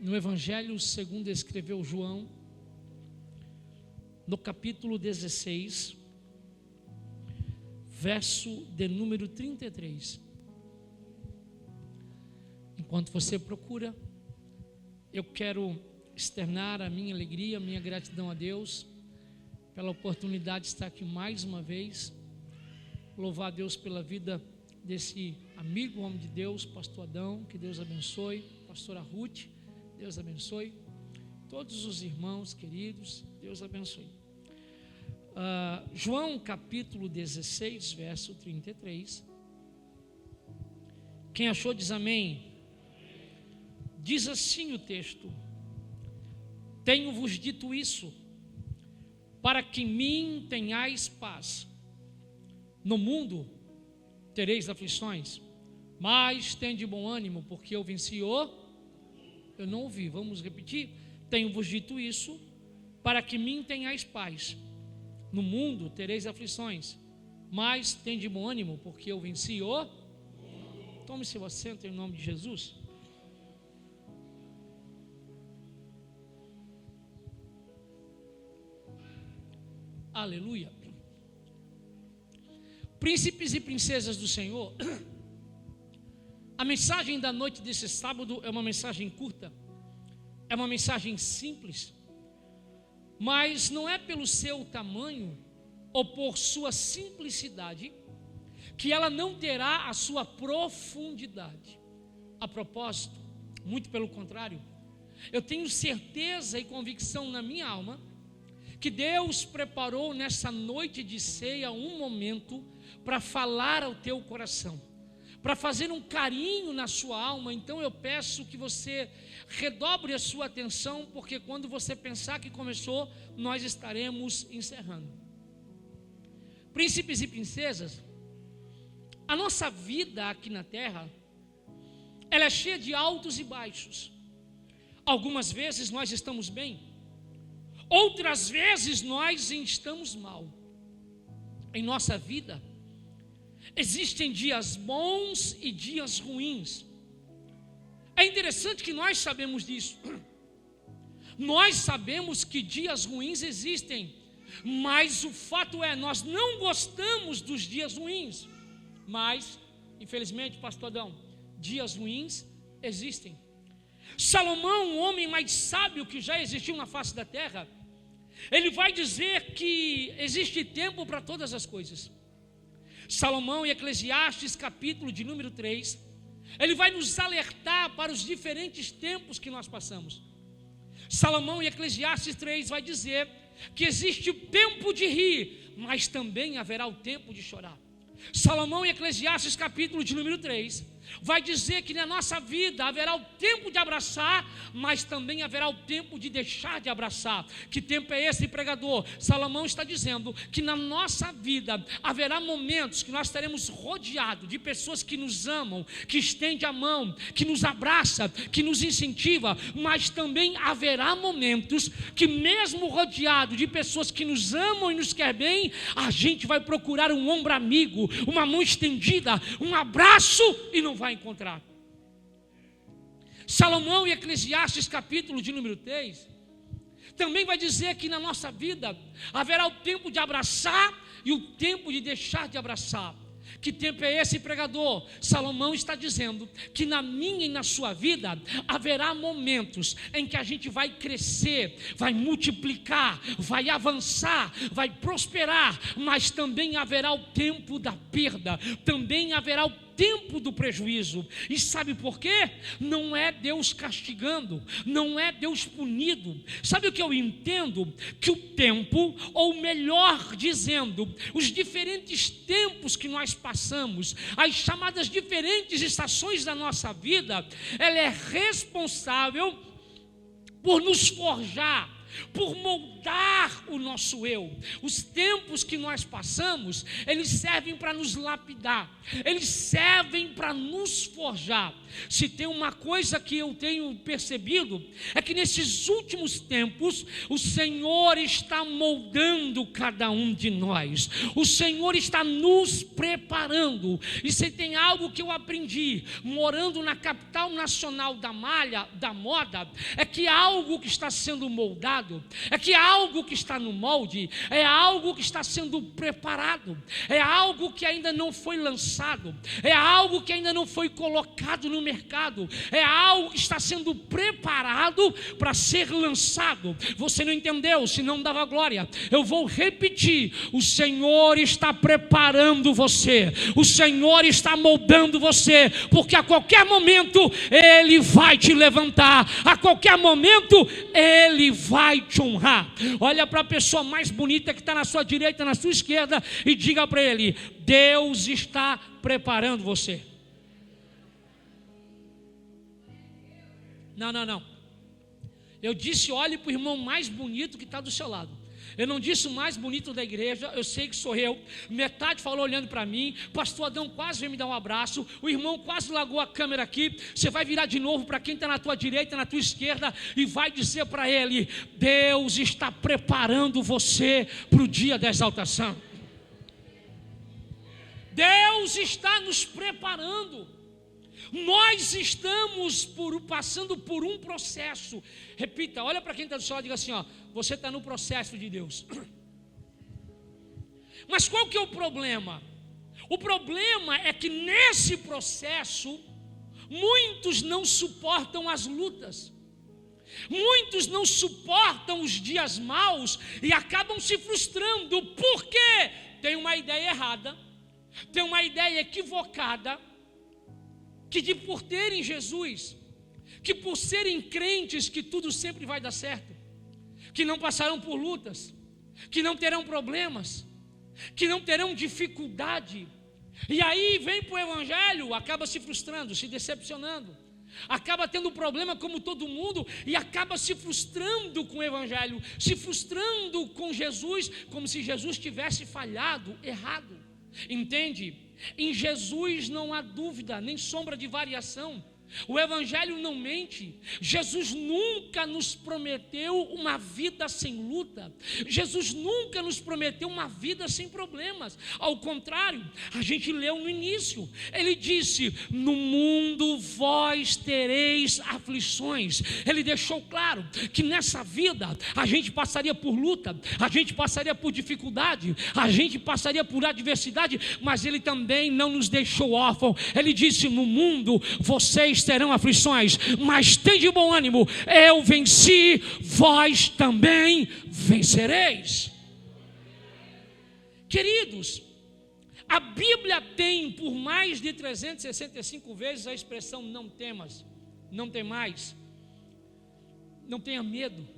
no Evangelho segundo escreveu João, no capítulo 16, verso de número 33. Enquanto você procura, eu quero externar a minha alegria, a minha gratidão a Deus pela oportunidade de estar aqui mais uma vez, louvar a Deus pela vida desse amigo, homem de Deus, pastor Adão, que Deus abençoe, pastora Ruth, Deus abençoe, todos os irmãos queridos, Deus abençoe. João capítulo 16, verso 33, quem achou diz amém. Diz assim o texto: tenho-vos dito isso, para que em mim tenhais paz. No mundo tereis aflições, mas tende bom ânimo, porque eu venci o... Eu não ouvi, vamos repetir. Tenho-vos dito isso, para que em mim tenhais paz. No mundo tereis aflições, mas tende bom ânimo, porque eu venci o... Tome seu assento em nome de Jesus. Aleluia. Príncipes e princesas do Senhor, a mensagem da noite desse sábado é uma mensagem curta, é uma mensagem simples, mas não é pelo seu tamanho ou por sua simplicidade que ela não terá a sua profundidade. A propósito, muito pelo contrário, eu tenho certeza e convicção na minha alma que Deus preparou nessa noite de ceia um momento para falar ao teu coração, para fazer um carinho na sua alma. Então eu peço que você redobre a sua atenção, porque quando você pensar que começou, nós estaremos encerrando. Príncipes e princesas, a nossa vida aqui na terra, ela é cheia de altos e baixos. Algumas vezes nós estamos bem, outras vezes nós estamos mal. Em nossa vida existem dias bons e dias ruins. É interessante que nós sabemos disso. Nós sabemos que dias ruins existem, mas o fato é, nós não gostamos dos dias ruins. Mas, infelizmente, pastor Adão, dias ruins existem. Salomão, o homem mais sábio que já existiu na face da terra, ele vai dizer que existe tempo para todas as coisas. Salomão, em Eclesiastes, capítulo de número 3, ele vai nos alertar para os diferentes tempos que nós passamos. Salomão, em Eclesiastes 3, vai dizer que existe o tempo de rir, mas também haverá o tempo de chorar. Salomão, em Eclesiastes, capítulo de número 3, vai dizer que na nossa vida haverá o tempo de abraçar, mas também haverá o tempo de deixar de abraçar. Que tempo é esse, pregador? Salomão está dizendo que na nossa vida haverá momentos que nós estaremos rodeados de pessoas que nos amam, que estende a mão, que nos abraça, que nos incentiva, mas também haverá momentos que mesmo rodeado de pessoas que nos amam e nos quer bem, a gente vai procurar um ombro amigo, uma mão estendida, um abraço, e não vai encontrar. Salomão, em Eclesiastes capítulo de número 3, também vai dizer que na nossa vida haverá o tempo de abraçar e o tempo de deixar de abraçar. Que tempo é esse, pregador? Salomão está dizendo que na minha e na sua vida haverá momentos em que a gente vai crescer, vai multiplicar, vai avançar, vai prosperar, mas também haverá o tempo da perda, também haverá o tempo do prejuízo. E sabe por quê? Não é Deus castigando, não é Deus punido. Sabe o que eu entendo? Que o tempo, ou melhor dizendo, os diferentes tempos que nós passamos, as chamadas diferentes estações da nossa vida, ela é responsável por nos forjar, por moldar o nosso eu. Os tempos que nós passamos, eles servem para nos lapidar, eles servem para nos forjar. Se tem uma coisa que eu tenho percebido, é que nesses últimos tempos, o Senhor está moldando cada um de nós, o Senhor está nos preparando. E se tem algo que eu aprendi, morando na capital nacional da malha, da moda, é que algo que está sendo moldado, é que algo que está no molde, é algo que está sendo preparado, é algo que ainda não foi lançado, é algo que ainda não foi colocado no mercado, é algo que está sendo preparado para ser lançado. Você não entendeu? Se não dava glória, eu vou repetir: o Senhor está preparando você, o Senhor está moldando você, porque a qualquer momento Ele vai te levantar, a qualquer momento Ele vai te honrar. Olha para a pessoa mais bonita que está na sua direita, na sua esquerda, e diga para ele: Deus está preparando você. Não. Eu disse: olhe para o irmão mais bonito que está do seu lado. Eu não disse o mais bonito da igreja, eu sei que sou eu. Metade falou olhando para mim, pastor Adão quase veio me dar um abraço, o irmão quase largou a câmera aqui. Você vai virar de novo para quem está na tua direita, na tua esquerda, e vai dizer para ele: Deus está preparando você para o dia da exaltação. Deus está nos preparando. Nós estamos passando por um processo. Repita, olha para quem está do seu lado e diga assim: ó, você está no processo de Deus. Mas qual que é o problema? O problema é que nesse processo, muitos não suportam as lutas, muitos não suportam os dias maus e acabam se frustrando. Por quê? Tem uma ideia errada, tem uma ideia equivocada, que por terem Jesus, que por serem crentes que tudo sempre vai dar certo, que não passarão por lutas, que não terão problemas, que não terão dificuldade, e aí vem para o Evangelho, acaba se frustrando, se decepcionando, acaba tendo problema como todo mundo, e acaba se frustrando com o Evangelho, se frustrando com Jesus, como se Jesus tivesse falhado, errado. Entende? Em Jesus não há dúvida, nem sombra de variação. O Evangelho não mente. Jesus nunca nos prometeu uma vida sem luta. Jesus nunca nos prometeu uma vida sem problemas. Ao contrário, a gente leu no início, Ele disse: no mundo vós tereis aflições. Ele deixou claro que nessa vida a gente passaria por luta, a gente passaria por dificuldade, a gente passaria por adversidade, mas Ele também não nos deixou órfãos. Ele disse: no mundo vocês terão aflições, mas tem de bom ânimo, eu venci, vós também vencereis. Queridos, a Bíblia tem por mais de 365 vezes a expressão não temas, não temais, não tenha medo.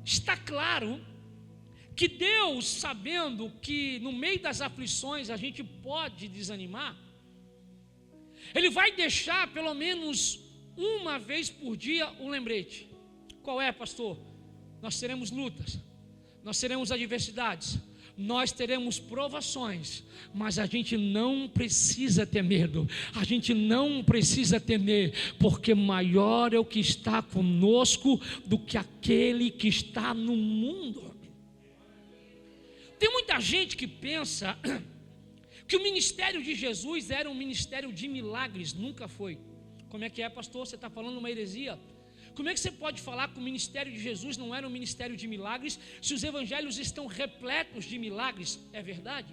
Está claro que Deus, sabendo que no meio das aflições a gente pode desanimar, Ele vai deixar pelo menos uma vez por dia um lembrete. Qual é, pastor? Nós teremos lutas, nós teremos adversidades, nós teremos provações, mas a gente não precisa ter medo, a gente não precisa temer, porque maior é o que está conosco do que aquele que está no mundo. Tem muita gente que pensa que o ministério de Jesus era um ministério de milagres. Nunca foi. Como é que é, pastor? Você está falando uma heresia? Como é que você pode falar que o ministério de Jesus não era um ministério de milagres, se os evangelhos estão repletos de milagres? É verdade.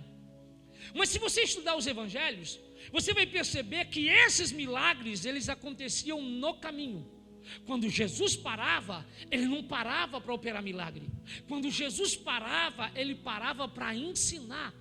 Mas se você estudar os evangelhos, você vai perceber que esses milagres, eles aconteciam no caminho. Quando Jesus parava, Ele não parava para operar milagre. Quando Jesus parava, Ele parava para ensinar.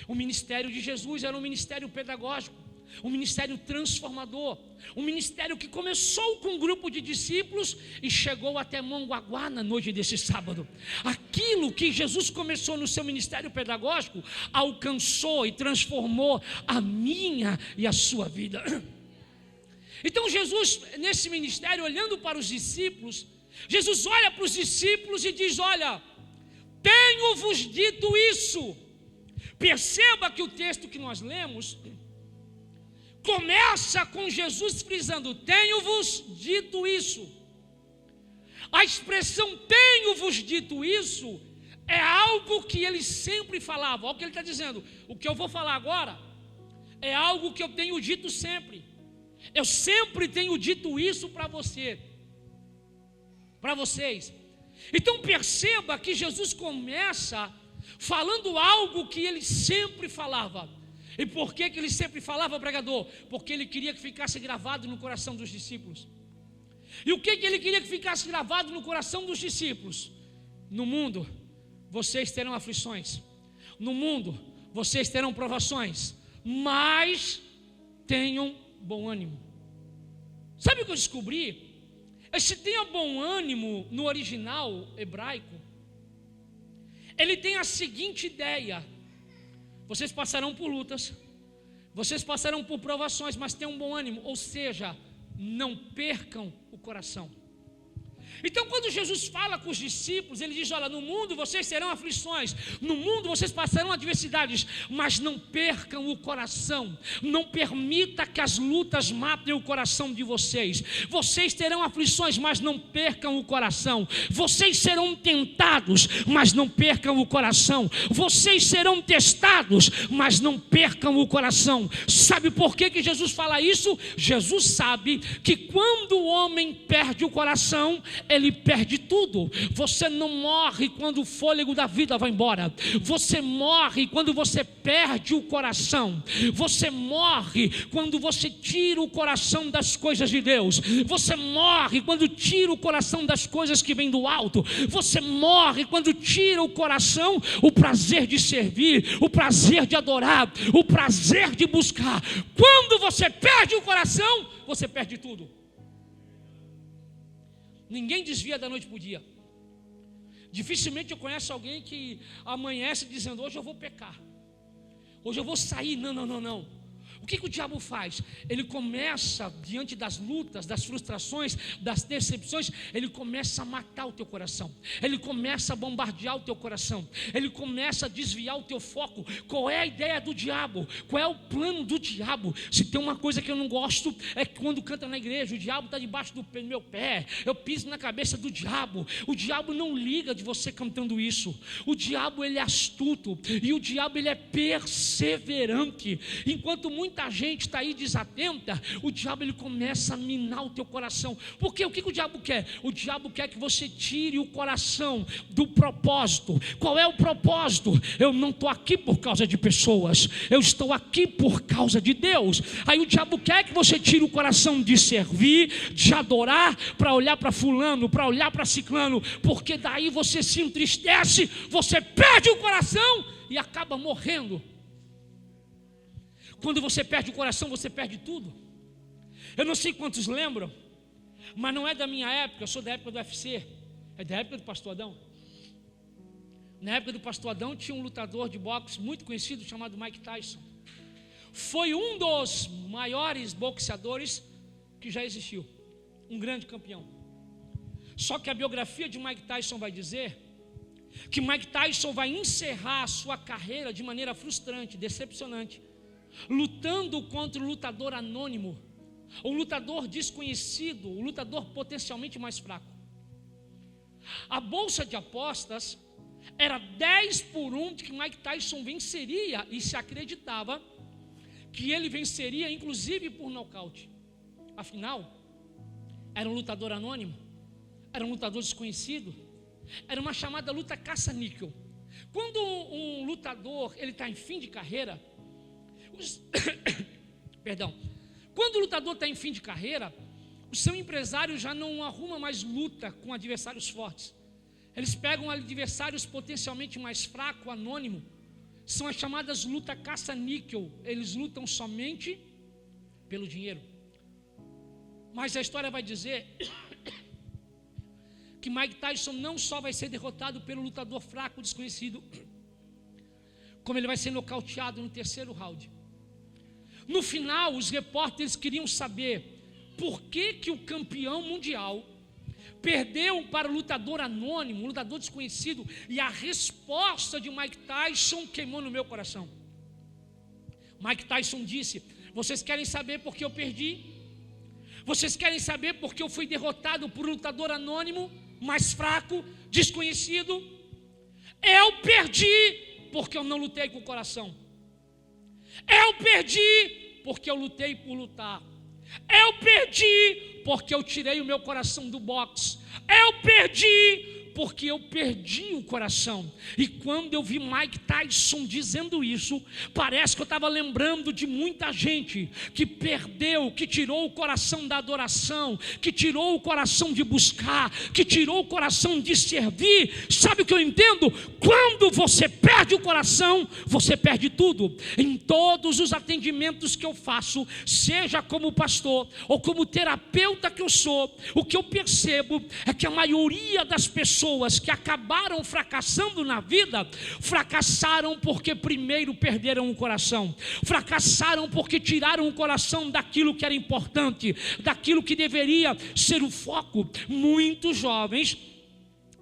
O ministério de Jesus era um ministério pedagógico, um ministério transformador, um ministério que começou com um grupo de discípulos e chegou até Mongaguá na noite desse sábado. Aquilo que Jesus começou no seu ministério pedagógico alcançou e transformou a minha e a sua vida. Então Jesus, nesse ministério, olhando para os discípulos, Jesus olha para os discípulos e diz: olha, tenho-vos dito isso. Perceba que o texto que nós lemos começa com Jesus frisando: tenho-vos dito isso. A expressão tenho-vos dito isso é algo que ele sempre falava. Olha o que ele está dizendo: o que eu vou falar agora é algo que eu tenho dito sempre. Eu sempre tenho dito isso para você, para vocês. Então perceba que Jesus começa falando algo que ele sempre falava. E por que ele sempre falava, pregador? Porque ele queria que ficasse gravado no coração dos discípulos. E o que ele queria que ficasse gravado no coração dos discípulos? No mundo vocês terão aflições, no mundo vocês terão provações, mas tenham bom ânimo. Sabe o que eu descobri? Esse tenha bom ânimo no original hebraico, ele tem a seguinte ideia: vocês passarão por lutas, vocês passarão por provações, mas tenham bom ânimo, ou seja, não percam o coração. Então quando Jesus fala com os discípulos, ele diz: olha, no mundo vocês terão aflições, no mundo vocês passarão adversidades, mas não percam o coração, não permita que as lutas matem o coração de vocês. Vocês terão aflições, mas não percam o coração. Vocês serão tentados, mas não percam o coração. Vocês serão testados, mas não percam o coração. Sabe por que Jesus fala isso? Jesus sabe que quando o homem perde o coração, ele perde tudo. Você não morre quando o fôlego da vida vai embora. Você morre quando você perde o coração. Você morre quando você tira o coração das coisas de Deus. Você morre quando tira o coração das coisas que vêm do alto. Você morre quando tira o coração, o prazer de servir, o prazer de adorar, o prazer de buscar. Quando você perde o coração, você perde tudo. Ninguém desvia da noite para o dia. Dificilmente eu conheço alguém que amanhece dizendo: hoje eu vou pecar, hoje eu vou sair. Não. O que o diabo faz? Ele começa, diante das lutas, das frustrações, das decepções, ele começa a matar o teu coração. Ele começa a bombardear o teu coração. Ele começa a desviar o teu foco. Qual é a ideia do diabo? Qual é o plano do diabo? Se tem uma coisa que eu não gosto, é que quando canta na igreja, o diabo está debaixo do meu pé, eu piso na cabeça do diabo. O diabo não liga de você cantando isso. O diabo, ele é astuto, e o diabo, ele é perseverante. Enquanto muita gente está aí desatenta, o diabo, ele começa a minar o teu coração. Porque o que o diabo quer? O diabo quer que você tire o coração do propósito. Qual é o propósito? Eu não estou aqui por causa de pessoas, eu estou aqui por causa de Deus. Aí o diabo quer que você tire o coração de servir, de adorar, para olhar para fulano, para olhar para ciclano, porque daí você se entristece, você perde o coração e acaba morrendo. Quando você perde o coração, você perde tudo. Eu não sei quantos lembram, mas não é da minha época, eu sou da época do UFC, é da época do Pastor Adão. Na época do Pastor Adão tinha um lutador de boxe muito conhecido chamado Mike Tyson. Foi um dos maiores boxeadores que já existiu, um grande campeão. Só que a biografia de Mike Tyson vai dizer que Mike Tyson vai encerrar a sua carreira de maneira frustrante, decepcionante, lutando contra o lutador anônimo, o lutador desconhecido, o lutador potencialmente mais fraco. A bolsa de apostas era 10-1 de que Mike Tyson venceria, e se acreditava que ele venceria inclusive por nocaute. Afinal, era um lutador anônimo, era um lutador desconhecido, era uma chamada luta caça-níquel. Quando um lutador ele está em fim de carreira, quando o lutador está em fim de carreira, o seu empresário já não arruma mais luta com adversários fortes. Eles pegam adversários potencialmente mais fracos, anônimo. São as chamadas luta caça-níquel. Eles lutam somente pelo dinheiro. Mas a história vai dizer que Mike Tyson não só vai ser derrotado pelo lutador fraco, desconhecido, como ele vai ser nocauteado no terceiro round. No final, os repórteres queriam saber por que o campeão mundial perdeu para o lutador anônimo, um lutador desconhecido, e a resposta de Mike Tyson queimou no meu coração. Mike Tyson disse: vocês querem saber por que eu perdi? Vocês querem saber por que eu fui derrotado por um lutador anônimo, mais fraco, desconhecido? Eu perdi porque eu não lutei com o coração. Eu perdi porque eu lutei por lutar. Eu perdi porque eu tirei o meu coração do boxe. Eu perdi porque eu perdi o coração. E quando eu vi Mike Tyson dizendo isso, parece que eu estava lembrando de muita gente que perdeu, que tirou o coração da adoração, que tirou o coração de buscar, que tirou o coração de servir. Sabe o que eu entendo? Quando você perde o coração, você perde tudo. Em todos os atendimentos que eu faço, seja como pastor ou como terapeuta que eu sou, o que eu percebo é que a maioria das pessoas que acabaram fracassando na vida, fracassaram porque primeiro perderam o coração, fracassaram porque tiraram o coração daquilo que era importante, daquilo que deveria ser o foco. Muitos jovens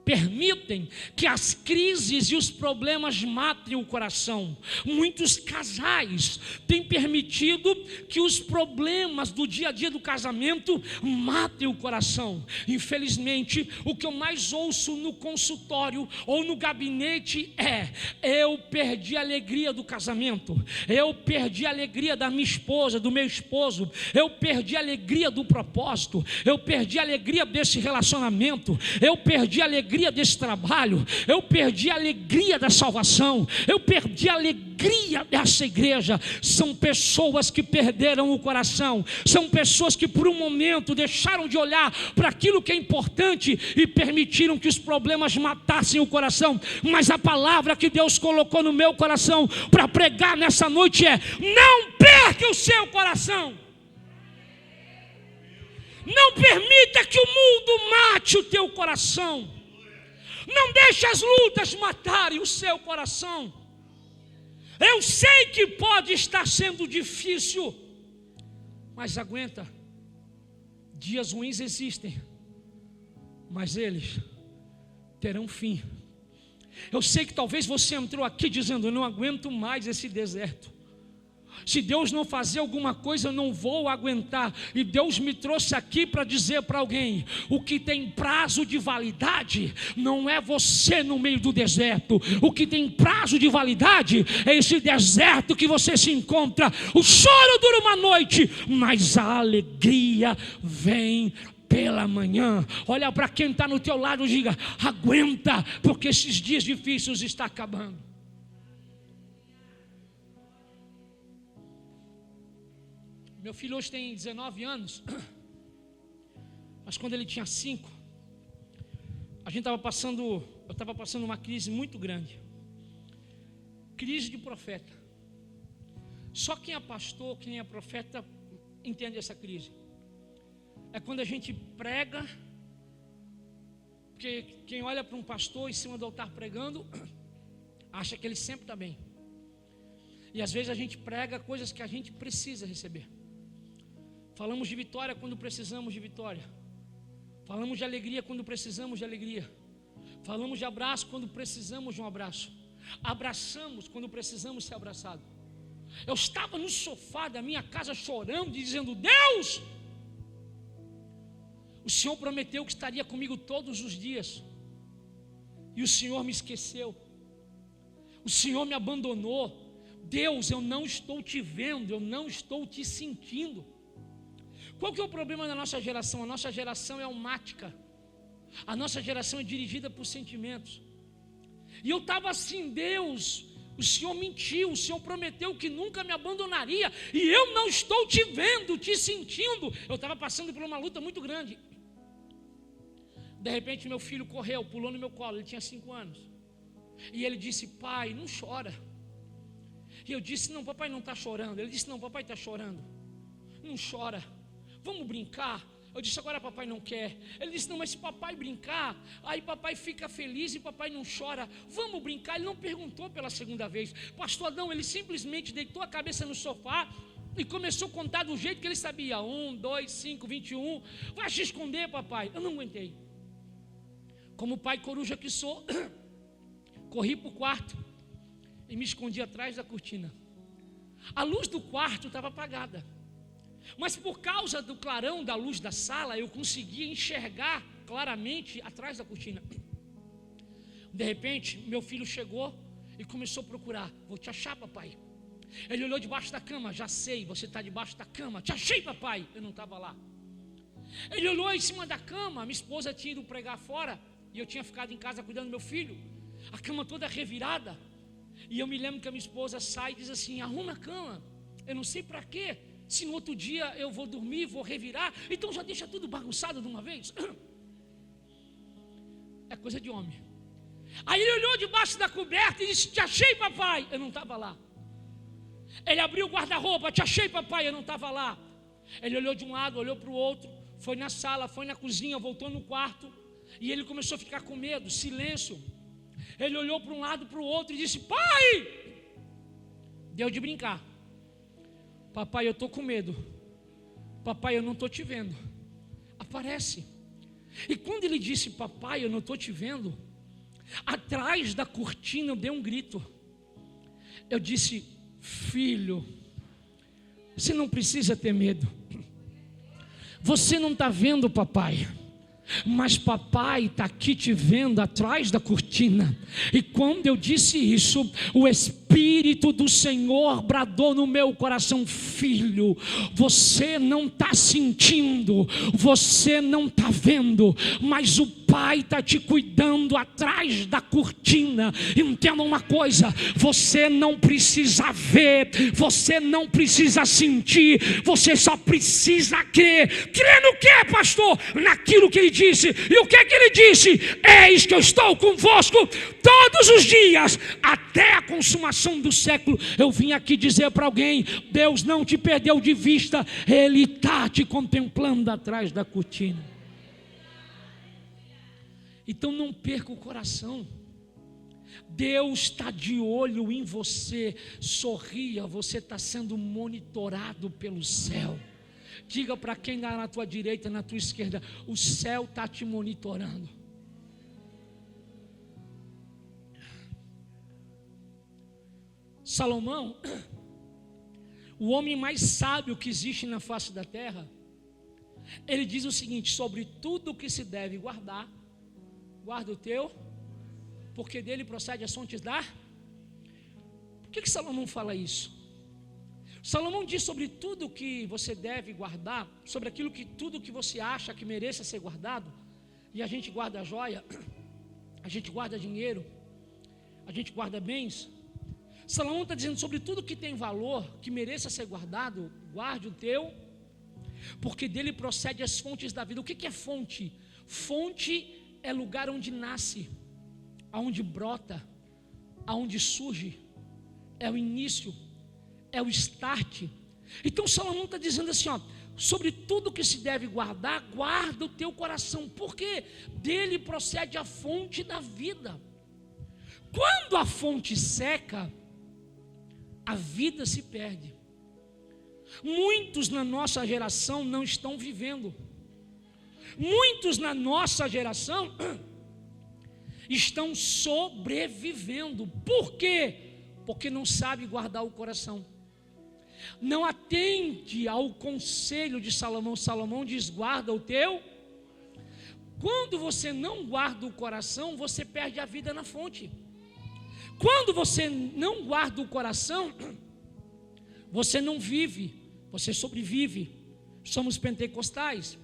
permitem que as crises e os problemas matem o coração. Muitos casais têm permitido que os problemas do dia a dia do casamento matem o coração. Infelizmente, o que eu mais ouço no consultório ou no gabinete é: eu perdi a alegria do casamento, eu perdi a alegria da minha esposa, do meu esposo, eu perdi a alegria do propósito, eu perdi a alegria desse relacionamento, eu perdi a alegria desse trabalho, eu perdi a alegria da salvação, eu perdi a alegria dessa igreja. São pessoas que perderam o coração, são pessoas que por um momento deixaram de olhar para aquilo que é importante e permitiram que os problemas matassem o coração. Mas a palavra que Deus colocou no meu coração para pregar nessa noite é: não perca o seu coração. Não permita que o mundo mate o teu coração. Não deixe as lutas matarem o seu coração. Eu sei que pode estar sendo difícil, mas aguenta. Dias ruins existem, mas eles terão fim. Eu sei que talvez você entrou aqui dizendo: eu não aguento mais esse deserto. Se Deus não fazer alguma coisa, eu não vou aguentar. E Deus me trouxe aqui para dizer para alguém: o que tem prazo de validade não é você no meio do deserto. O que tem prazo de validade é esse deserto que você se encontra. O choro dura uma noite, mas a alegria vem pela manhã. Olha para quem está no teu lado e diga: aguenta, porque esses dias difíceis estão acabando. Meu filho hoje tem 19 anos, mas quando ele tinha 5, eu estava passando uma crise muito grande. Crise de profeta. Só quem é pastor, quem é profeta, entende essa crise. É quando a gente prega, porque quem olha para um pastor em cima do altar pregando, acha que ele sempre está bem. E às vezes a gente prega coisas que a gente precisa receber. Falamos de vitória quando precisamos de vitória. Falamos de alegria quando precisamos de alegria. Falamos de abraço quando precisamos de um abraço. Abraçamos quando precisamos ser abraçados. Eu estava no sofá da minha casa chorando, dizendo: Deus, o Senhor prometeu que estaria comigo todos os dias, e o Senhor me esqueceu. O Senhor me abandonou. Deus, eu não estou te vendo, eu não estou te sentindo. Qual que é o problema da nossa geração? A nossa geração é almática. A nossa geração é dirigida por sentimentos. E eu estava assim: Deus, o Senhor mentiu, o Senhor prometeu que nunca me abandonaria, e eu não estou te vendo, te sentindo. Eu estava passando por uma luta muito grande. De repente meu filho correu, pulou no meu colo, ele tinha 5 anos. E ele disse: pai, não chora. E eu disse: não, papai não está chorando. Ele disse: não, papai está chorando. Não chora. Vamos brincar? Eu disse: agora papai não quer. Ele disse: não, mas se papai brincar, aí papai fica feliz e papai não chora. Vamos brincar? Ele não perguntou pela segunda vez. Pastor Adão, ele simplesmente deitou a cabeça no sofá e começou a contar do jeito que ele sabia. 1, 2, 5, 21. Vai se esconder, papai. Eu não aguentei. Como pai coruja que sou, corri para o quarto e me escondi atrás da cortina. A luz do quarto estava apagada, mas por causa do clarão da luz da sala, eu conseguia enxergar claramente atrás da cortina. De repente, meu filho chegou e começou a procurar. Vou te achar, papai. Ele olhou debaixo da cama. Já sei, você está debaixo da cama. Te achei, papai. Eu não estava lá. Ele olhou em cima da cama. Minha esposa tinha ido pregar fora e eu tinha ficado em casa cuidando do meu filho. A cama toda revirada. E eu me lembro que a minha esposa sai e diz assim: arruma a cama. Eu não sei para quê. Se no outro dia eu vou dormir, vou revirar, então já deixa tudo bagunçado de uma vez. É coisa de homem. Aí ele olhou debaixo da coberta e disse: te achei, papai. Eu não estava lá. Ele abriu o guarda-roupa: te achei, papai. Eu não estava lá. Ele olhou de um lado, olhou para o outro, foi na sala, foi na cozinha, voltou no quarto. E ele começou a ficar com medo, silêncio. Ele olhou para um lado, para o outro e disse: pai! Deu de brincar. Papai, eu estou com medo. Papai, eu não estou te vendo. Aparece. E quando ele disse: papai, eu não estou te vendo, atrás da cortina eu dei um grito. Eu disse: filho, você não precisa ter medo. Você não está vendo papai, mas papai está aqui te vendo atrás da cortina. E quando eu disse isso, o Espírito do Senhor bradou no meu coração: filho, você não está sentindo, você não está vendo, mas o Pai está te cuidando atrás da cortina. Entenda uma coisa: você não precisa ver, você não precisa sentir, você só precisa crer. Crer no que, pastor? Naquilo que ele disse. E o que é que ele disse? Eis que eu estou convosco todos os dias, até a consumação do século. Eu vim aqui dizer para alguém: Deus não te perdeu de vista, Ele está te contemplando atrás da cortina. Então não perca o coração. Deus está de olho em você. Sorria, você está sendo monitorado pelo céu. Diga para quem está na tua direita, na tua esquerda: o céu está te monitorando. Salomão, o homem mais sábio que existe na face da terra, ele diz o seguinte: sobre tudo que se deve guardar, guarda o teu, porque dele procede as fontes da. Por que Salomão fala isso? Salomão diz sobre tudo que você deve guardar, sobre aquilo que tudo que você acha que mereça ser guardado. E a gente guarda a joia, a gente guarda dinheiro, a gente guarda bens. Salomão está dizendo: sobre tudo que tem valor, que mereça ser guardado, guarde o teu, porque dele procede as fontes da vida. O que é fonte? Fonte é lugar onde nasce, aonde brota, aonde surge, é o início, é o start. Então Salomão está dizendo assim, ó: sobre tudo que se deve guardar, guarda o teu coração, porque dele procede a fonte da vida. Quando a fonte seca, a vida se perde. Muitos na nossa geração não estão vivendo. Muitos na nossa geração estão sobrevivendo. Por quê? Porque não sabe guardar o coração. Não atende ao conselho de Salomão. Salomão diz: guarda o teu. Quando você não guarda o coração, você perde a vida na fonte. Quando você não guarda o coração, você não vive, você sobrevive. Somos pentecostais.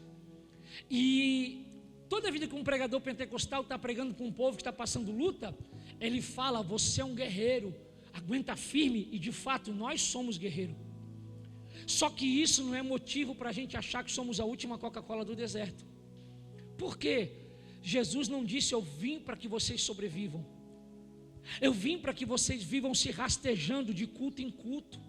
E toda vida que um pregador pentecostal está pregando para um povo que está passando luta, ele fala: você é um guerreiro, aguenta firme. E de fato nós somos guerreiros. Só que isso não é motivo para a gente achar que somos a última Coca-Cola do deserto. Por quê? Jesus não disse: eu vim para que vocês sobrevivam, eu vim para que vocês vivam se rastejando de culto em culto.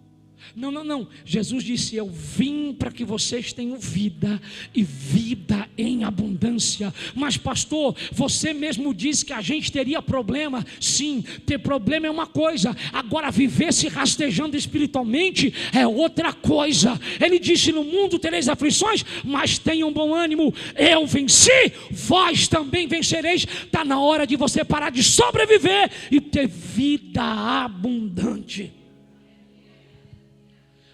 Não, não, não. Jesus disse: eu vim para que vocês tenham vida e vida em abundância. Mas pastor, você mesmo disse que a gente teria problema. Sim, ter problema é uma coisa, agora viver se rastejando espiritualmente é outra coisa. Ele disse: no mundo tereis aflições, mas tenham bom ânimo, eu venci. vós também vencereis. Está na hora de você parar de sobreviver e ter vida abundante.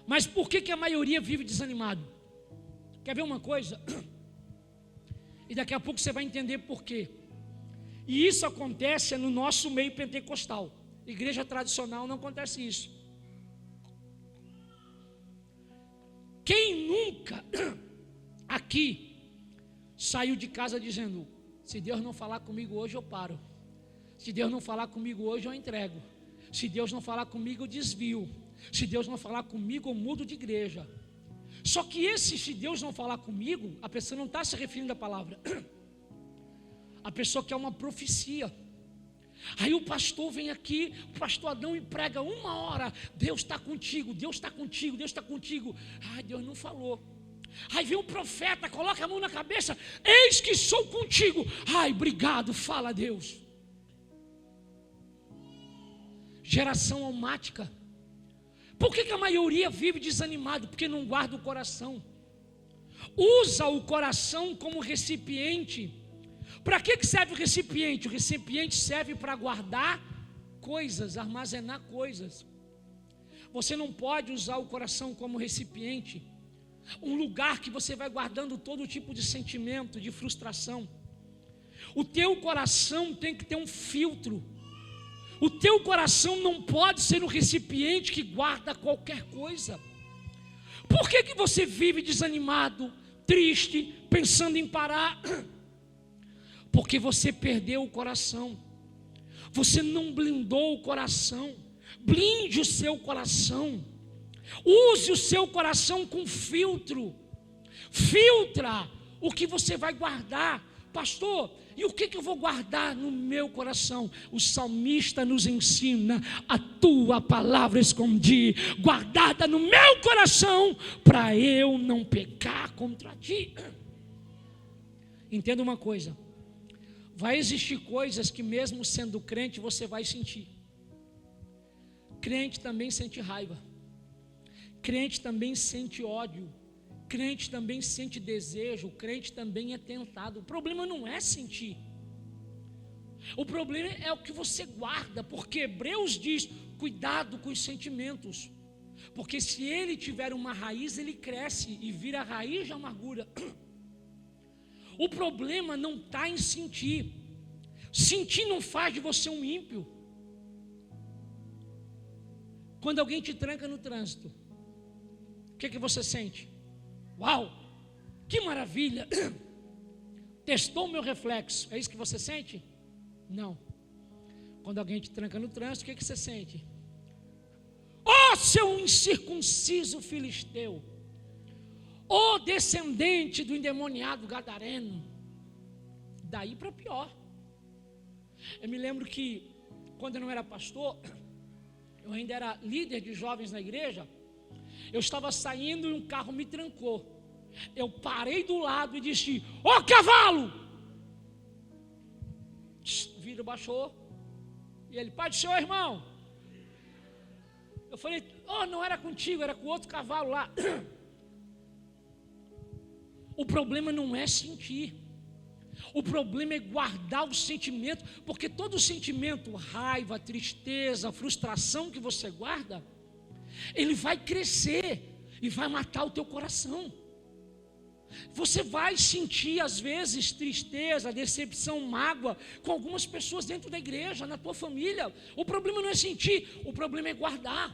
Mas por que a maioria vive desanimado? Quer ver uma coisa? E daqui a pouco você vai entender por quê. E isso acontece no nosso meio pentecostal. Igreja tradicional não acontece isso. Quem nunca aqui saiu de casa dizendo: se Deus não falar comigo hoje eu paro, se Deus não falar comigo hoje eu entrego, se Deus não falar comigo eu desvio, se Deus não falar comigo eu mudo de igreja. Só que se Deus não falar comigo, a pessoa não está se referindo à palavra, a pessoa quer uma profecia. Aí o pastor vem aqui, o pastor Adão, e prega 1 hora: Deus está contigo, Deus está contigo, Deus está contigo. Ai, Deus não falou. Aí vem o profeta, coloca a mão na cabeça: eis que sou contigo. Ai, obrigado, fala Deus. Geração almática. Por que a maioria vive desanimado? Porque não guarda o coração. Usa o coração como recipiente. Para que serve o recipiente? O recipiente serve para guardar coisas, armazenar coisas. Você não pode usar o coração como recipiente, um lugar que você vai guardando todo tipo de sentimento, de frustração. O teu coração tem que ter um filtro. O teu coração não pode ser um recipiente que guarda qualquer coisa. Por que você vive desanimado, triste, pensando em parar? Porque você perdeu o coração. Você não blindou o coração. Blinde o seu coração. Use o seu coração com filtro. Filtra o que você vai guardar. Pastor, e o que eu vou guardar no meu coração? O salmista nos ensina: a tua palavra escondi, guardada no meu coração, para eu não pecar contra ti. Entenda uma coisa: vai existir coisas que mesmo sendo crente você vai sentir. Crente também sente raiva. Crente também sente ódio. Crente também sente desejo. Crente também é tentado. O problema não é sentir. O problema é o que você guarda. Porque Hebreus diz: cuidado com os sentimentos. Porque se ele tiver uma raiz, ele cresce e vira raiz de amargura. O problema não está em sentir. Sentir não faz de você um ímpio. Quando alguém te tranca no trânsito, o que você sente? Uau, que maravilha! Testou o meu reflexo. É isso que você sente? Não. Quando alguém te tranca no trânsito, o que você sente? Ó, seu incircunciso filisteu! O descendente do endemoniado gadareno. Daí para pior. Eu me lembro que quando eu não era pastor, eu ainda era líder de jovens na igreja. Eu estava saindo e um carro me trancou. Eu parei do lado e disse: ó cavalo! O vidro baixou. E ele: pai do senhor, irmão. Eu falei: não era contigo, era com outro cavalo lá. O problema não é sentir. O problema é guardar o sentimento. Porque todo sentimento, raiva, tristeza, frustração que você guarda, ele vai crescer e vai matar o teu coração. Você vai sentir às vezes tristeza, decepção, mágoa com algumas pessoas dentro da igreja, na tua família. O problema não é sentir, o problema é guardar.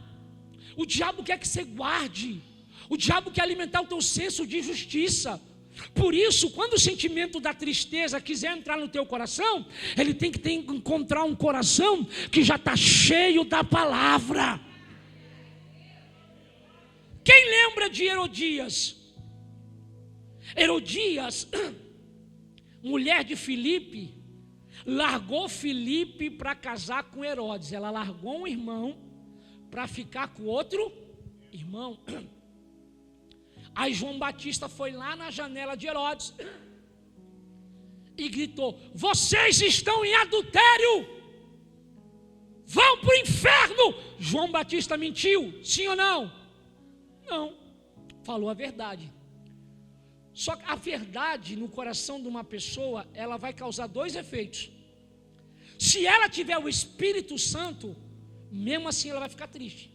O diabo quer que você guarde. O diabo quer alimentar o teu senso de justiça. Por isso, quando o sentimento da tristeza quiser entrar no teu coração, ele tem que encontrar um coração que já está cheio da palavra. Quem lembra de Herodias? Herodias, mulher de Filipe, largou Filipe para casar com Herodes. Ela largou um irmão para ficar com outro irmão. Aí João Batista foi lá na janela de Herodes e gritou: vocês estão em adultério, vão para o inferno. João Batista mentiu? Sim ou não? Não, falou a verdade. Só que a verdade no coração de uma pessoa, ela vai causar dois efeitos. Se ela tiver o Espírito Santo, mesmo assim ela vai ficar triste.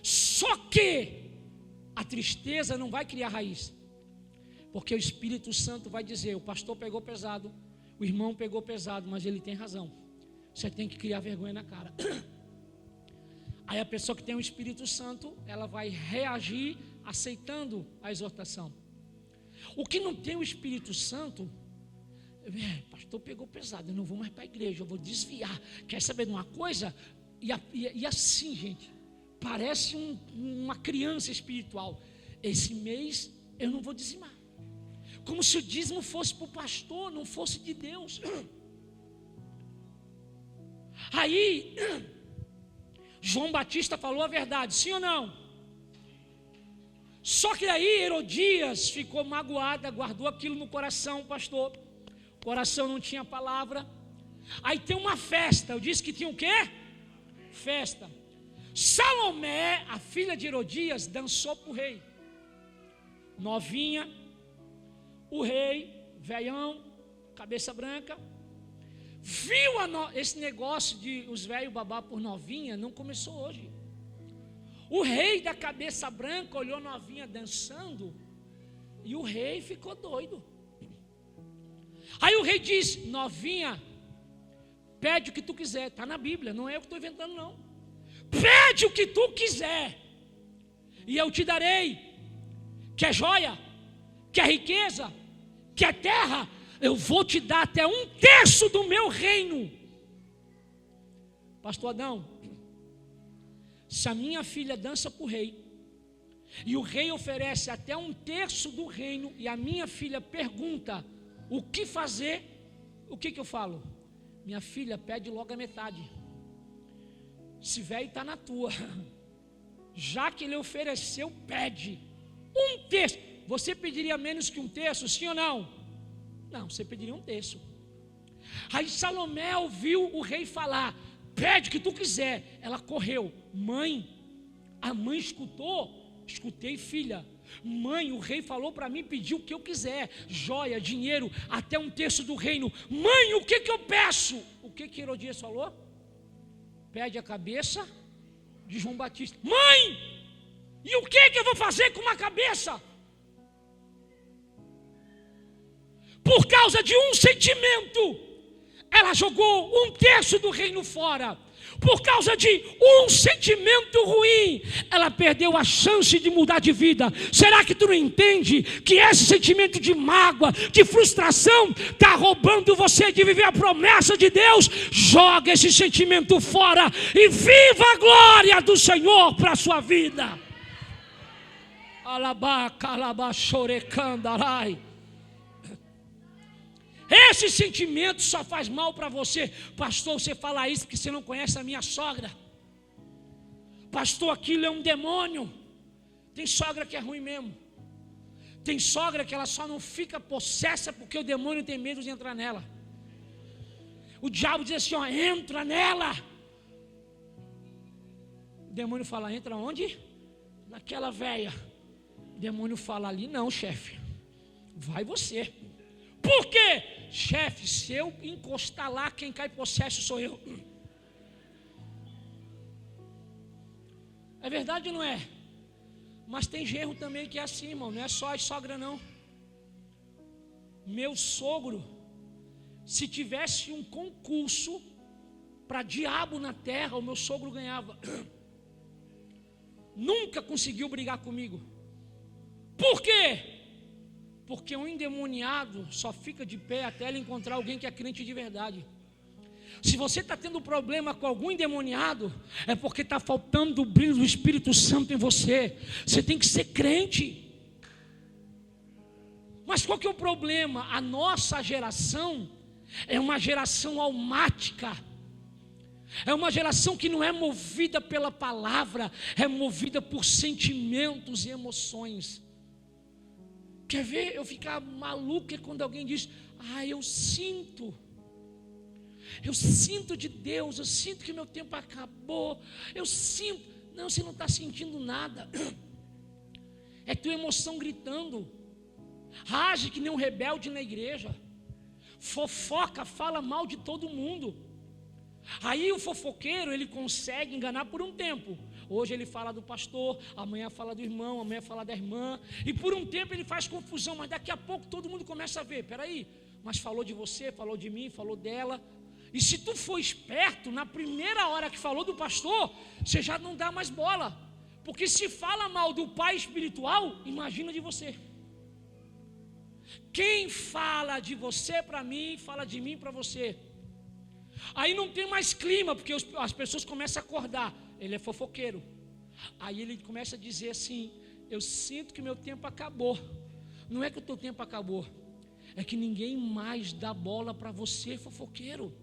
Só que a tristeza não vai criar raiz. Porque o Espírito Santo vai dizer, o pastor pegou pesado, o irmão pegou pesado, mas ele tem razão. Você tem que criar vergonha na cara. Aí a pessoa que tem o Espírito Santo, ela vai reagir aceitando a exortação. O que não tem o Espírito Santo, pastor pegou pesado, eu não vou mais para a igreja, eu vou desviar. Quer saber de uma coisa? E assim, gente, parece uma criança espiritual. Esse mês eu não vou dizimar. Como se o dízimo fosse para o pastor, não fosse de Deus. Aí, João Batista falou a verdade, sim ou não? Só que aí Herodias ficou magoada, guardou aquilo no coração, pastor. O coração não tinha palavra. Aí tem uma festa, eu disse que tinha o quê? Festa. Salomé, a filha de Herodias, dançou para o rei. Novinha, o rei, velhão, cabeça branca, viu esse negócio de os velhos babar por novinha, não começou hoje. O rei da cabeça branca olhou novinha dançando e o rei ficou doido. Aí o rei disse, novinha, pede o que tu quiser, está na Bíblia, não é eu que estou inventando não. Pede o que tu quiser e eu te darei. Quer joia? Quer riqueza? Quer terra? Eu vou te dar até 1/3 do meu reino. Pastor Adão, se a minha filha dança para o rei, e o rei oferece até 1/3 do reino, e a minha filha pergunta o que fazer, o que eu falo? Minha filha, pede logo a metade. Esse velho está na tua. Já que ele ofereceu, pede 1/3. Você pediria menos que 1/3, sim ou não? Não, você pediria 1/3. Aí Salomé ouviu o rei falar, pede o que tu quiser. Ela correu, mãe, a mãe escutou, escutei filha. Mãe, o rei falou para mim pedir o que eu quiser, joia, dinheiro, até 1/3 do reino. Mãe, o que eu peço? O que Herodias falou? Pede a cabeça de João Batista. Mãe, e o que eu vou fazer com uma cabeça? Por causa de um sentimento, ela jogou 1/3 do reino fora. Por causa de um sentimento ruim, ela perdeu a chance de mudar de vida. Será que tu não entende que esse sentimento de mágoa, de frustração, está roubando você de viver a promessa de Deus? Joga esse sentimento fora e viva a glória do Senhor para a sua vida. Alabaca, alabachorecandarai. Esse sentimento só faz mal para você. Pastor, você fala isso porque você não conhece a minha sogra. Pastor, aquilo é um demônio. Tem sogra que é ruim mesmo. Tem sogra que ela só não fica possessa porque o demônio tem medo de entrar nela. O diabo diz assim, ó, entra nela. O demônio fala, entra onde? Naquela velha. O demônio fala, ali não, chefe. Vai você. Por quê? Chefe, se eu encostar lá, quem cai possesso sou eu. É verdade ou não é? Mas tem genro também que é assim, irmão. Não é só a sogra não. Meu sogro, se tivesse um concurso para diabo na terra, o meu sogro ganhava. Nunca conseguiu brigar comigo. Por quê? Porque um endemoniado só fica de pé até ele encontrar alguém que é crente de verdade. Se você está tendo problema com algum endemoniado, é porque está faltando o brilho do Espírito Santo em você. Você tem que ser crente. Mas qual que é o problema? A nossa geração é uma geração almática. É uma geração que não é movida pela palavra, é movida por sentimentos e emoções. Quer ver eu ficar maluco quando alguém diz, eu sinto de Deus, eu sinto que meu tempo acabou, eu sinto. Não, você não está sentindo nada, é tua emoção gritando. age que nem um rebelde na igreja, fofoca, fala mal de todo mundo. Aí o fofoqueiro, ele consegue enganar por um tempo. Hoje ele fala do pastor, amanhã fala do irmão, amanhã fala da irmã, e por um tempo ele faz confusão, mas daqui a pouco todo mundo começa a ver, peraí, mas falou de você, falou de mim, falou dela. E se tu for esperto, na primeira hora que falou do pastor, você já não dá mais bola, porque se fala mal do pai espiritual, imagina de você. Quem fala de você para mim, fala de mim para você. Aí não tem mais clima, porque as pessoas começam a acordar. Ele é fofoqueiro. Aí ele começa a dizer assim: eu sinto que meu tempo acabou. Não é que o teu tempo acabou, é que ninguém mais dá bola para você, fofoqueiro.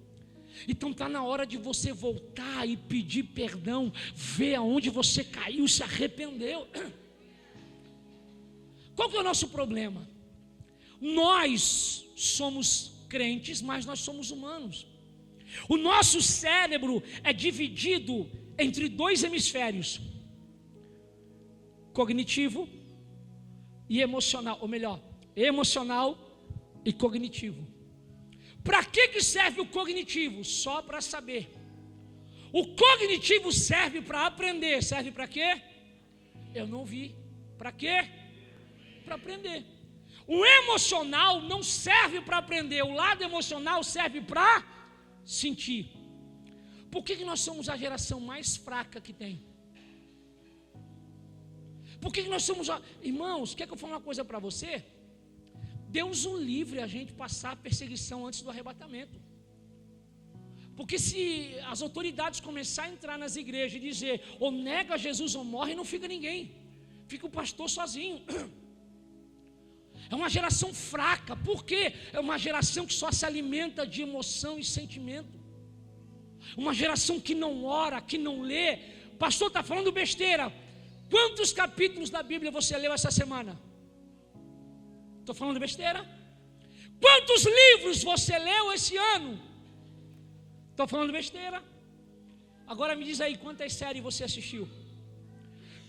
Então está na hora de você voltar e pedir perdão, ver aonde você caiu, se arrependeu. Qual que é o nosso problema? Nós somos crentes, mas nós somos humanos. O nosso cérebro é dividido entre dois hemisférios, cognitivo e emocional, ou melhor, emocional e cognitivo. Para que serve o cognitivo? Só para saber. O cognitivo serve para aprender. Serve para quê? Eu não vi. Para quê? Para aprender. O emocional não serve para aprender. O lado emocional serve para sentir. Por que nós somos a geração mais fraca que tem? Por que nós somos Irmãos, quer que eu fale uma coisa para você? Deus o livre a gente passar a perseguição antes do arrebatamento. Porque se as autoridades começarem a entrar nas igrejas e dizer, ou nega Jesus ou morre, não fica ninguém. Fica o pastor sozinho. É uma geração fraca. Por quê? É uma geração que só se alimenta de emoção e sentimento. Uma geração que não ora, que não lê. Pastor, está falando besteira. Quantos capítulos da Bíblia você leu essa semana? Estou falando besteira? Quantos livros você leu esse ano? Estou falando besteira? Agora me diz aí, quantas séries você assistiu?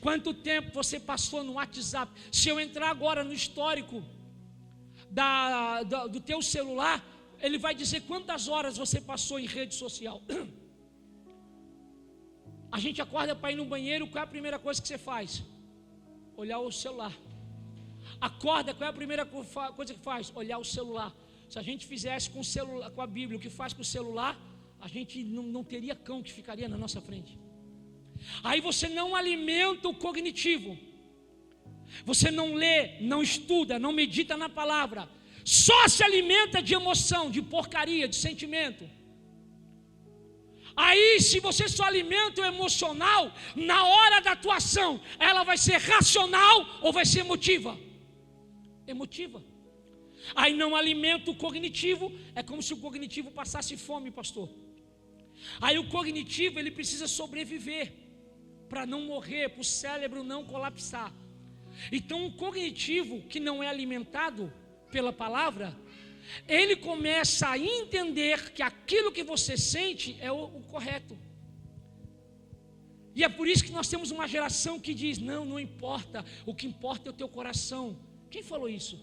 Quanto tempo você passou no WhatsApp? Se eu entrar agora no histórico do teu celular, ele vai dizer quantas horas você passou em rede social. A gente acorda para ir no banheiro, qual é a primeira coisa que você faz? Olhar o celular. Acorda, qual é a primeira coisa que faz? Olhar o celular. Se a gente fizesse com o celular, com a Bíblia, o que faz com o celular, a gente não teria cão que ficaria na nossa frente. Aí você não alimenta o cognitivo. Você não lê, não estuda, não medita na palavra. Só se alimenta de emoção, de porcaria, de sentimento. Aí, se você só alimenta o emocional, na hora da atuação, ela vai ser racional ou vai ser emotiva? Emotiva. Aí não alimenta o cognitivo, é como se o cognitivo passasse fome, pastor. Aí o cognitivo, ele precisa sobreviver, para não morrer, para o cérebro não colapsar. Então o cognitivo que não é alimentado pela palavra, ele começa a entender que aquilo que você sente é o correto. E é por isso que nós temos uma geração que diz, não importa, o que importa é o teu coração. Quem falou isso?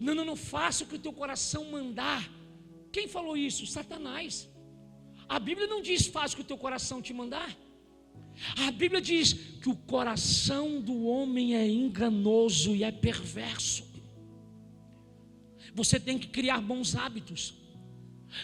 Não faça o que o teu coração mandar. Quem falou isso? Satanás. A Bíblia não diz faz o que o teu coração te mandar. A Bíblia diz que o coração do homem é enganoso e é perverso. Você tem que criar bons hábitos.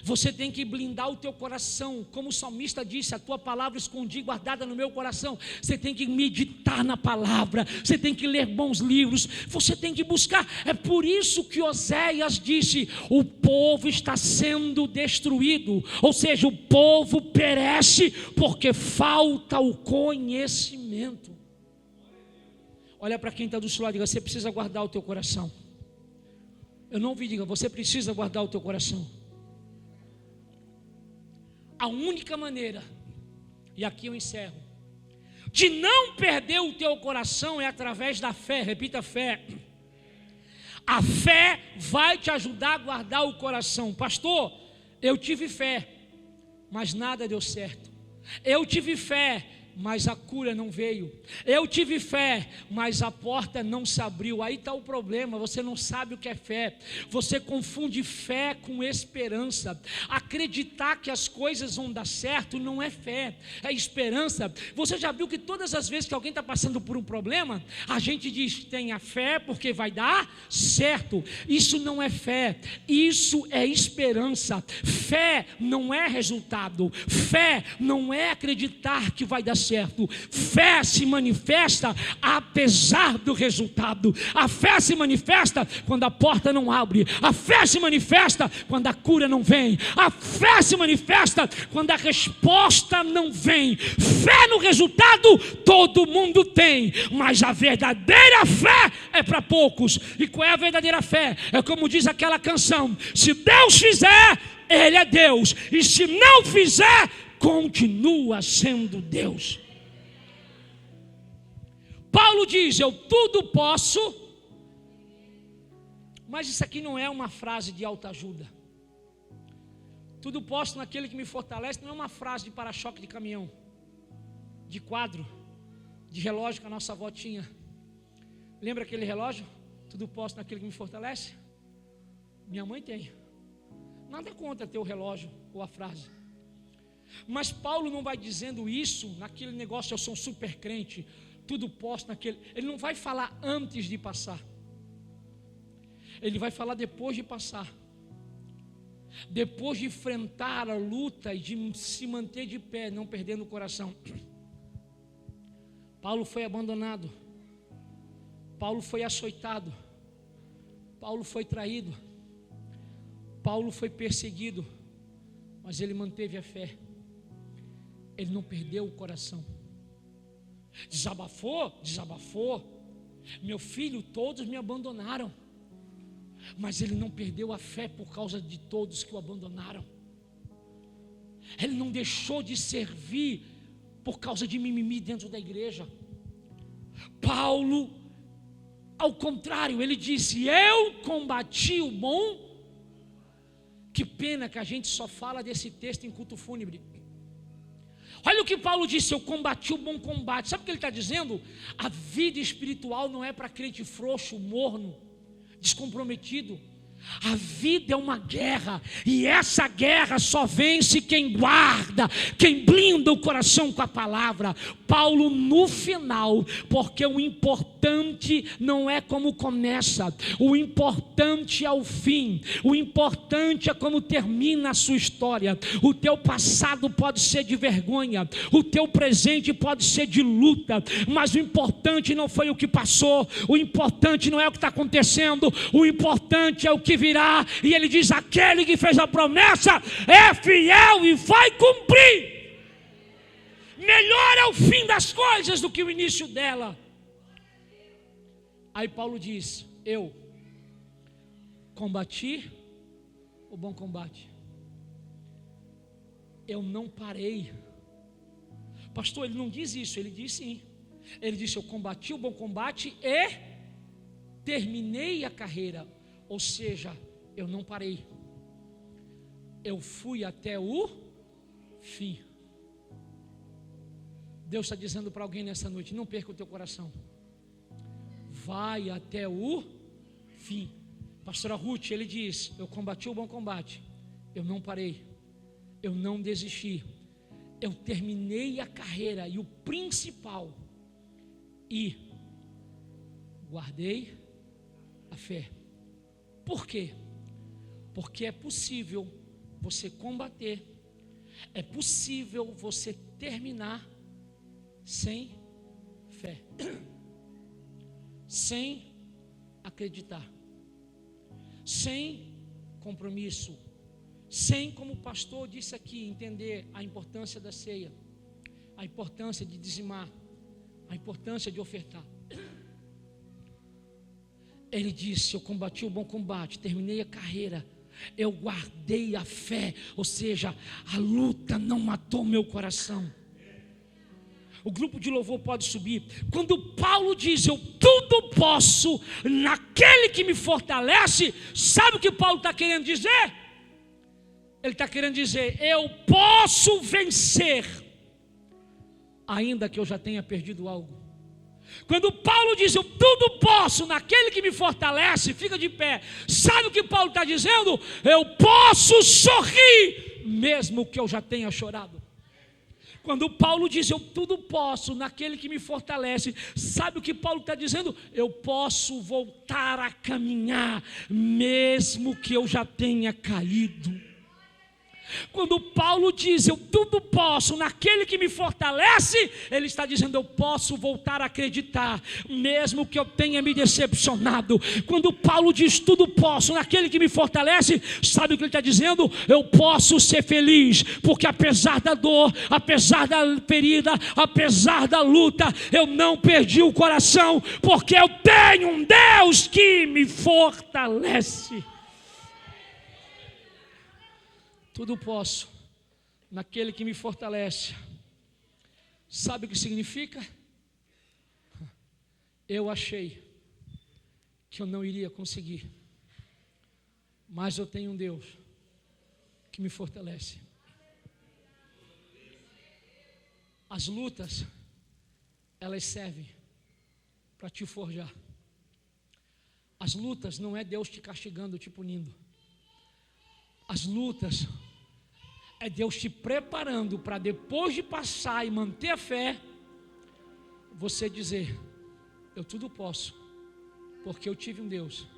Você tem que blindar o teu coração. Como o salmista disse, a tua palavra escondi, guardada no meu coração. Você tem que meditar na palavra. Você tem que ler bons livros. Você tem que buscar. É por isso que Oséias disse, o povo está sendo destruído. Ou seja, o povo perece porque falta o conhecimento. Olha para quem está do seu lado e diga, você precisa guardar o teu coração. Eu não ouvi, diga, você precisa guardar o teu coração. A única maneira, e aqui eu encerro, de não perder o teu coração é através da fé. Repita, fé. A fé vai te ajudar a guardar o coração. Pastor, eu tive fé, mas nada deu certo. Eu tive fé, mas a cura não veio. Eu tive fé, mas a porta não se abriu. Aí está o problema, você não sabe o que é fé. Você confunde fé com esperança. Acreditar que as coisas vão dar certo não é fé, é esperança. Você já viu que todas as vezes que alguém está passando por um problema, a gente diz, tenha fé porque vai dar certo. Isso não é fé, isso é esperança. Fé não é resultado, fé não é acreditar que vai dar certo. Fé se manifesta apesar do resultado. A fé se manifesta quando a porta não abre. A fé se manifesta quando a cura não vem. A fé se manifesta quando a resposta não vem. Fé no resultado todo mundo tem, mas a verdadeira fé é para poucos. E qual é a verdadeira fé? É como diz aquela canção: se Deus fizer, Ele é Deus, e se não fizer, continua sendo Deus. Paulo diz, eu tudo posso, mas isso aqui não é uma frase de autoajuda. Tudo posso naquele que me fortalece não é uma frase de para-choque de caminhão, de quadro, de relógio que a nossa avó tinha. Lembra aquele relógio? Tudo posso naquele que me fortalece? Minha mãe tem. Nada contra ter o relógio ou a frase. Mas Paulo não vai dizendo isso naquele negócio, eu sou um super crente, tudo posso naquele. Ele não vai falar antes de passar. Ele vai falar depois de passar. Depois de enfrentar a luta e de se manter de pé, não perdendo o coração. Paulo foi abandonado. Paulo foi açoitado. Paulo foi traído. Paulo foi perseguido. Mas ele manteve a fé. Ele não perdeu o coração. Desabafou. Meu filho, todos me abandonaram. Mas ele não perdeu a fé por causa de todos que o abandonaram. Ele não deixou de servir por causa de mimimi dentro da igreja. Paulo, ao contrário, ele disse, eu combati o bom. Que pena que a gente só fala desse texto em culto fúnebre. Olha o que Paulo disse, eu combati o bom combate. Sabe o que ele está dizendo? A vida espiritual não é para crente frouxo, morno, descomprometido. A vida é uma guerra, e essa guerra só vence quem guarda, quem blinda o coração com a palavra. Paulo no final, porque o importante não é como começa, o importante é o fim, o importante é como termina a sua história. O teu passado pode ser de vergonha, o teu presente pode ser de luta, mas o importante não foi o que passou, o importante não é o que está acontecendo, o importante é o que virá. E ele diz, aquele que fez a promessa é fiel e vai cumprir. Melhor é o fim das coisas do que o início dela. Aí Paulo diz, eu combati o bom combate, eu não parei. Pastor, ele não diz isso, ele diz sim. Ele disse, eu combati o bom combate e terminei a carreira. Ou seja, eu não parei, eu fui até o fim. Deus está dizendo para alguém nessa noite, não perca o teu coração, vai até o fim. Pastora Ruth, ele diz, eu combati o bom combate, eu não parei, eu não desisti, eu terminei a carreira e o principal, e guardei a fé. Por quê? Porque é possível você combater, é possível você terminar sem fé, sem acreditar, sem compromisso, sem, como o pastor disse aqui, entender a importância da ceia, a importância de dizimar, a importância de ofertar. Ele disse, eu combati o bom combate, terminei a carreira, eu guardei a fé, ou seja, a luta não matou meu coração. O grupo de louvor pode subir. Quando Paulo diz, eu tudo posso naquele que me fortalece, sabe o que Paulo está querendo dizer? Ele está querendo dizer, eu posso vencer ainda que eu já tenha perdido algo. Quando Paulo diz, eu tudo posso naquele que me fortalece, fica de pé. Sabe o que Paulo está dizendo? Eu posso sorrir, mesmo que eu já tenha chorado. Quando Paulo diz, eu tudo posso naquele que me fortalece, sabe o que Paulo está dizendo? Eu posso voltar a caminhar, mesmo que eu já tenha caído. Quando Paulo diz, eu tudo posso naquele que me fortalece, ele está dizendo, eu posso voltar a acreditar, mesmo que eu tenha me decepcionado. Quando Paulo diz, tudo posso naquele que me fortalece, sabe o que ele está dizendo? Eu posso ser feliz, porque apesar da dor, apesar da ferida, apesar da luta, eu não perdi o coração, porque eu tenho um Deus que me fortalece. Tudo posso naquele que me fortalece. Sabe o que significa? Eu achei que eu não iria conseguir, mas eu tenho um Deus que me fortalece. As lutas, elas servem para te forjar. As lutas não é Deus te castigando, te punindo. As lutas é Deus te preparando para depois de passar e manter a fé, você dizer, eu tudo posso, porque eu tive um Deus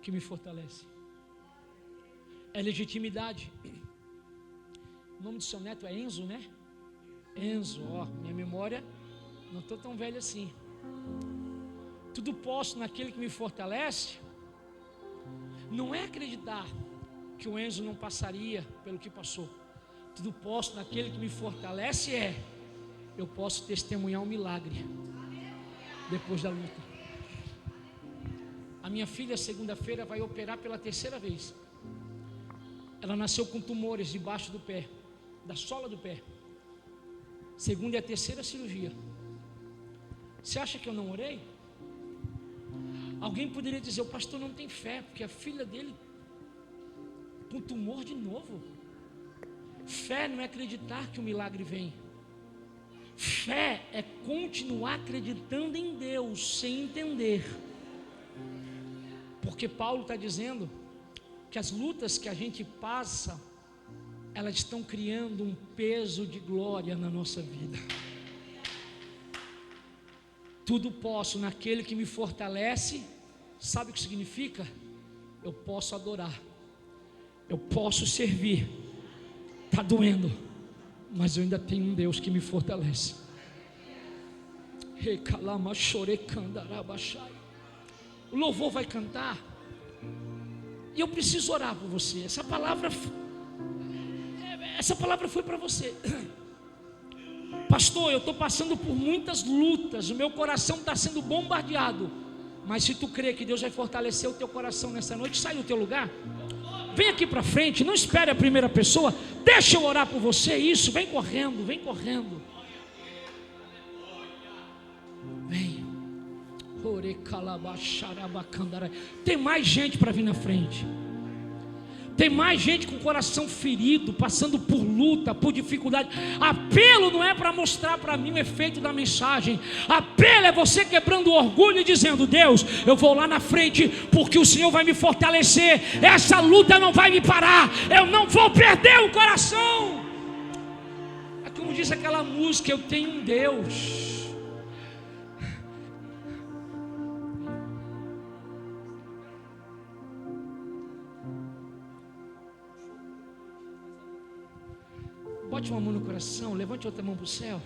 que me fortalece. É legitimidade. O nome do seu neto é Enzo, né? Enzo, ó, minha memória, não estou tão velho assim. Tudo posso naquele que me fortalece, não é acreditar que o Enzo não passaria pelo que passou. Tudo posso naquele que me fortalece eu posso testemunhar um milagre depois da luta. A minha filha segunda-feira vai operar pela 3ª vez. Ela nasceu com tumores debaixo do pé, da sola do pé. Segunda e a 3ª cirurgia. Você acha que eu não orei? Alguém poderia dizer, o pastor não tem fé, porque a filha dele com tumor de novo. Fé não é acreditar que o milagre vem. Fé é continuar acreditando em Deus sem entender. Porque Paulo está dizendo que as lutas que a gente passa, elas estão criando um peso de glória na nossa vida. Tudo posso naquele que me fortalece. Sabe o que significa? Eu posso adorar, eu posso servir. Está doendo, mas eu ainda tenho um Deus que me fortalece. O louvor vai cantar, e eu preciso orar por você. Essa palavra foi para você. Pastor, eu estou passando por muitas lutas, o meu coração está sendo bombardeado. Mas se tu crê que Deus vai fortalecer o teu coração nessa noite, sai do teu lugar. Vem aqui para frente, não espere a primeira pessoa. Deixa eu orar por você, isso, vem correndo, vem correndo. Vem. Tem mais gente para vir na frente. Tem mais gente com o coração ferido, passando por luta, por dificuldade. Apelo não é para mostrar para mim o efeito da mensagem. Apelo é você quebrando o orgulho e dizendo: Deus, eu vou lá na frente, porque o Senhor vai me fortalecer. Essa luta não vai me parar. Eu não vou perder o coração. É como diz aquela música: eu tenho um Deus. Bote uma mão no coração, levante outra mão para o céu.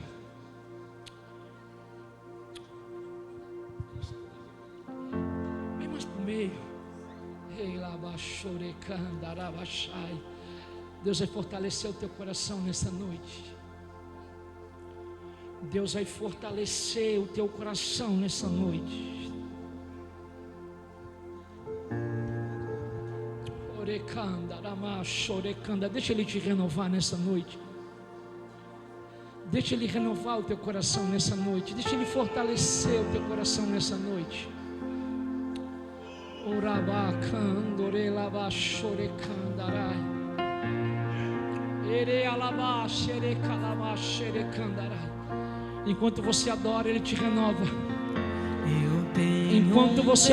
Vem mais para o meio. Deus vai fortalecer o teu coração nessa noite. Deus vai fortalecer o teu coração nessa noite. Deixa Ele te renovar nessa noite. Deixa Ele renovar o teu coração nessa noite. Deixa Ele fortalecer o teu coração nessa noite. Enquanto você adora, Ele te renova. Eu tenho Enquanto você